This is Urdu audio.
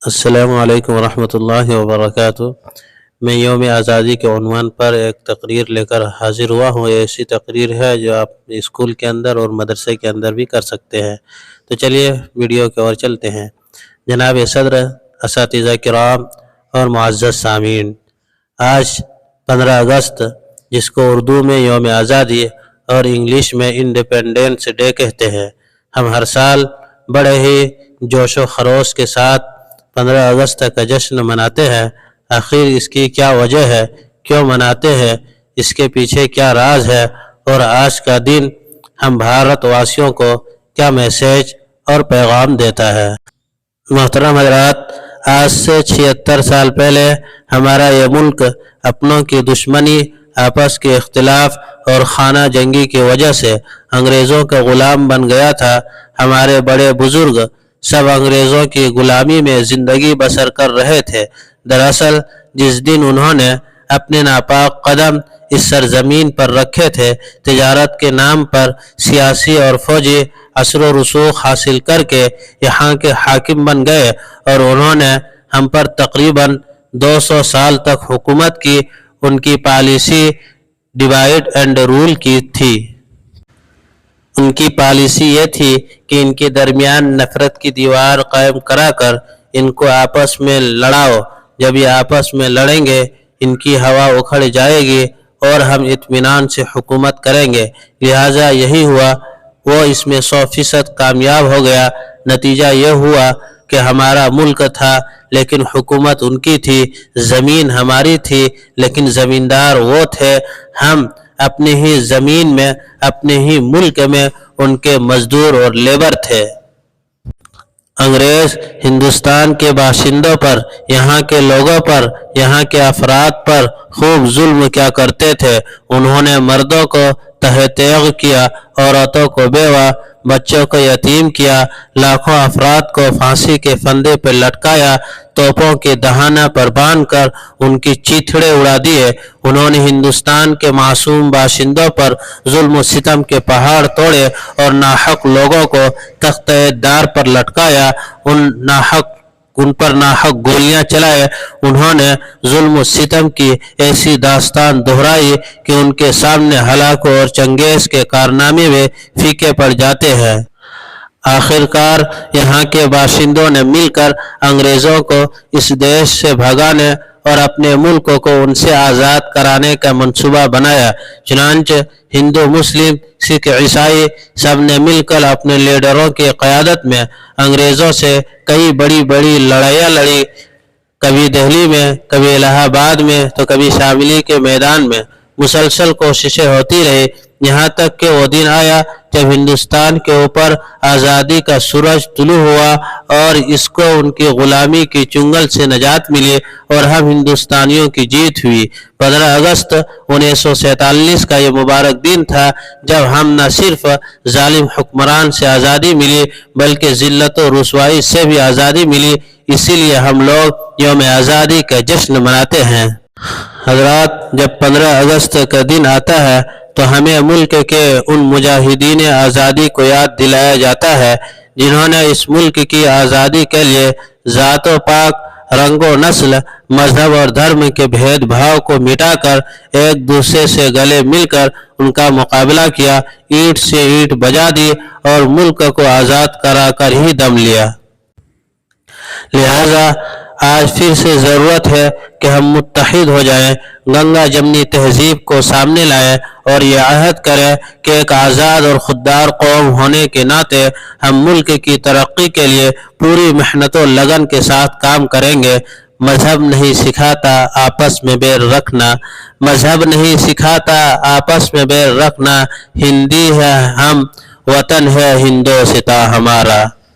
السلام علیکم ورحمۃ اللہ وبرکاتہ۔ میں یوم آزادی کے عنوان پر ایک تقریر لے کر حاضر ہوا ہوں۔ یہ ایسی تقریر ہے جو آپ اسکول کے اندر اور مدرسے کے اندر بھی کر سکتے ہیں۔ تو چلیے ویڈیو کی اور چلتے ہیں۔ جناب صدر، اساتذہ کرام اور معزز سامعین، آج 15 اگست، جس کو اردو میں یوم آزادی اور انگلش میں انڈیپینڈنس ڈے کہتے ہیں، ہم ہر سال بڑے ہی جوش و خروش کے ساتھ 15 اگست کا جشن مناتے ہیں۔ آخر اس کی کیا وجہ ہے، کیوں مناتے ہیں، اس کے پیچھے کیا راز ہے، اور آج کا دن ہم بھارت واسیوں کو کیا میسیج اور پیغام دیتا ہے۔ محترم حضرات، آج سے 76 سال پہلے ہمارا یہ ملک اپنوں کی دشمنی، آپس کے اختلاف اور خانہ جنگی کی وجہ سے انگریزوں کا غلام بن گیا تھا۔ ہمارے بڑے بزرگ سب انگریزوں کی غلامی میں زندگی بسر کر رہے تھے۔ دراصل جس دن انہوں نے اپنے ناپاک قدم اس سرزمین پر رکھے تھے، تجارت کے نام پر سیاسی اور فوجی اثر و رسوخ حاصل کر کے یہاں کے حاکم بن گئے، اور انہوں نے ہم پر تقریباً 200 سال تک حکومت کی۔ ان کی پالیسی ڈیوائیڈ اینڈ رول کی تھی۔ ان کی پالیسی یہ تھی کہ ان کے درمیان نفرت کی دیوار قائم کرا کر ان کو آپس میں لڑاؤ۔ جب یہ آپس میں لڑیں گے، ان کی ہوا اکھڑ جائے گی اور ہم اطمینان سے حکومت کریں گے۔ لہٰذا یہی ہوا، وہ اس میں 100% کامیاب ہو گیا۔ نتیجہ یہ ہوا کہ ہمارا ملک تھا لیکن حکومت ان کی تھی، زمین ہماری تھی لیکن زمیندار وہ تھے۔ ہم اپنی ہی زمین میں، اپنے ہی ملک میں ان کے مزدور اور لیبر تھے۔ انگریز ہندوستان کے باشندوں پر، یہاں کے لوگوں پر، یہاں کے افراد پر خوب ظلم کیا کرتے تھے۔ انہوں نے مردوں کو تہہ تیغ کیا، عورتوں کو بیوہ، بچوں کو یتیم کیا، لاکھوں افراد کو پھانسی کے پھندے پر لٹکایا، توپوں کے دہانہ پر باندھ کر ان کی چیتھڑے اڑا دیے۔ انہوں نے ہندوستان کے معصوم باشندوں پر ظلم و ستم کے پہاڑ توڑے اور ناحق لوگوں کو تختہ دار پر لٹکایا، ان پر ناحق گولیاں چلائے۔ انہوں نے ظلم و ستم کی ایسی داستان دہرائی کہ ان کے سامنے ہلاکو اور چنگیز کے کارنامے میں پھیکے پڑ جاتے ہیں۔ آخرکار یہاں کے باشندوں نے مل کر انگریزوں کو اس دیش سے بھگانے اور اپنے ملک کو ان سے آزاد کرانے کا منصوبہ بنایا۔ چنانچہ ہندو، مسلم، سکھ، عیسائی سب نے مل کر اپنے لیڈروں کی قیادت میں انگریزوں سے کئی بڑی بڑی لڑائیاں لڑی، کبھی دہلی میں، کبھی الہ آباد میں، تو کبھی شاملی کے میدان میں۔ مسلسل کوششیں ہوتی رہی، یہاں تک کہ وہ دن آیا جب ہندوستان کے اوپر آزادی کا سورج طلوع ہوا اور اس کو ان کی غلامی کی چنگل سے نجات ملی اور ہم ہندوستانیوں کی جیت ہوئی۔ 15 اگست 1947 کا یہ مبارک دن تھا جب ہم نہ صرف ظالم حکمران سے آزادی ملی بلکہ ذلت و رسوائی سے بھی آزادی ملی۔ اسی لیے ہم لوگ یوم آزادی کا جشن مناتے ہیں۔ حضرات، جب 15 اگست کا دن آتا ہے تو ہمیں ملک کے ان مجاہدین آزادی کو یاد دلایا جاتا ہے جنہوں نے اس ملک کی آزادی کے لیے ذات و پاک، رنگ و نسل، مذہب اور دھرم کے بھید بھاؤ کو مٹا کر ایک دوسرے سے گلے مل کر ان کا مقابلہ کیا، اینٹ سے اینٹ بجا دی اور ملک کو آزاد کرا کر ہی دم لیا۔ لہٰذا آج پھر سے ضرورت ہے کہ ہم متحد ہو جائیں، گنگا جمنی تہذیب کو سامنے لائیں اور یہ عہد کریں کہ ایک آزاد اور خوددار قوم ہونے کے ناطے ہم ملک کی ترقی کے لیے پوری محنت و لگن کے ساتھ کام کریں گے۔ مذہب نہیں سکھاتا آپس میں بیر رکھنا، مذہب نہیں سکھاتا آپس میں بیر رکھنا، ہندی ہے ہم، وطن ہے ہندوستاں ہمارا۔